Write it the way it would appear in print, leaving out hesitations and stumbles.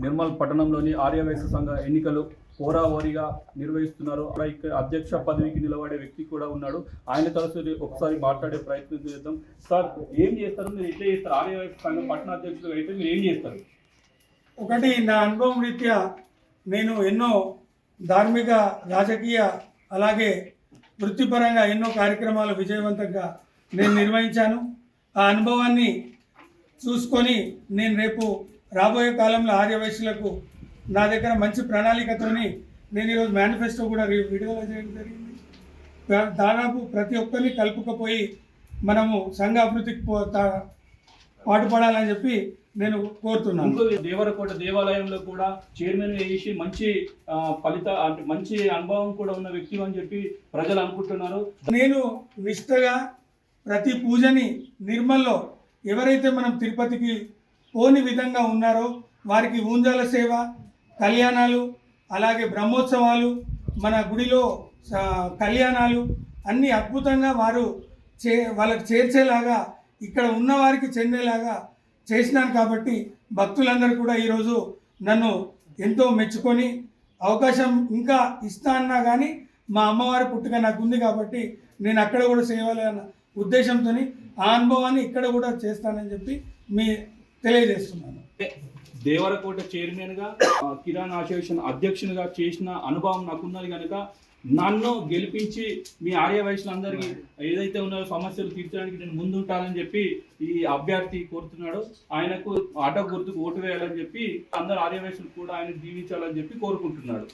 నిర్మల్ పట్టణంలోని ఆర్యవైశ్య సంఘ ఎన్నికలు హోరాహోరీగా నిర్వహిస్తున్నారు. ఇక్కడ అధ్యక్ష పదవికి నిలబడే వ్యక్తి కూడా ఉన్నాడు. ఆయన తరచు ఒకసారి మాట్లాడే ప్రయత్నం చేద్దాం. సార్, ఏం చేస్తారు? మీరు ఎట్లా చేస్తారు? ఆర్యవైశ్య సంఘ పట్టణ అధ్యక్షుడు అయితే మీరు ఏం చేస్తారు? ఒకటి, నా అనుభవం రీత్యా నేను ఎన్నో ధార్మిక, రాజకీయ, అలాగే వృత్తిపరంగా ఎన్నో కార్యక్రమాలు విజయవంతంగా నేను నిర్వహించాను. ఆ అనుభవాన్ని చూసుకొని నేను రేపు రాబోయే కాలంలో ఆర్యవైశ్యులకు నా దగ్గర మంచి ప్రణాళికతోని నేను ఈరోజు మేనిఫెస్టో కూడా విడుదల చేయడం జరిగింది. దాదాపు ప్రతి ఒక్కరిని కలుపుకపోయి మనము సంఘ అభివృద్ధికి పాటుపడాలని చెప్పి నేను కోరుతున్నాను. దేవరకోట దేవాలయంలో కూడా చైర్మన్ చేసి మంచి అంటే మంచి అనుభవం కూడా ఉన్న వ్యక్తి అని చెప్పి ప్రజలు అనుకుంటున్నారు. నేను నిష్ఠగా ప్రతి పూజని నిర్మల్లో ఎవరైతే మనం తిరుపతికి పోని విధంగా ఉన్నారో వారికి ఊంజాల సేవ, కళ్యాణాలు, అలాగే బ్రహ్మోత్సవాలు, మన గుడిలో కళ్యాణాలు అన్నీ అద్భుతంగా వాళ్ళకి చేర్చేలాగా, ఇక్కడ ఉన్న వారికి చెందేలాగా చేసినాను. కాబట్టి భక్తులందరూ కూడా ఈరోజు నన్ను ఎంతో మెచ్చుకొని అవకాశం ఇంకా ఇస్తా అన్నా కానీ మా అమ్మవారి పుట్టుక నాకు ఉంది కాబట్టి నేను అక్కడ కూడా చేయాలన్న ఉద్దేశంతో ఆ అనుభవాన్ని ఇక్కడ కూడా చేస్తానని చెప్పి తెలియజేస్తున్నాను. దేవరకోట చైర్మన్గా, కిరాణా అసోసియేషన్ అధ్యక్షునిగా చేసిన అనుభవం నాకున్నది కనుక నన్ను గెలిపించి మీ ఆర్యవైశ్యులందరికీ ఏదైతే ఉన్నారో సమస్యలు తీర్చడానికి నేను ముందుంటానని చెప్పి ఈ అభ్యర్థి కోరుతున్నాడు. ఆయనకు ఆటో గుర్తుకు ఓటు వేయాలని చెప్పి అందరు ఆర్యవైశ్యులు కూడా ఆయన దీవించాలని చెప్పి కోరుకుంటున్నాడు.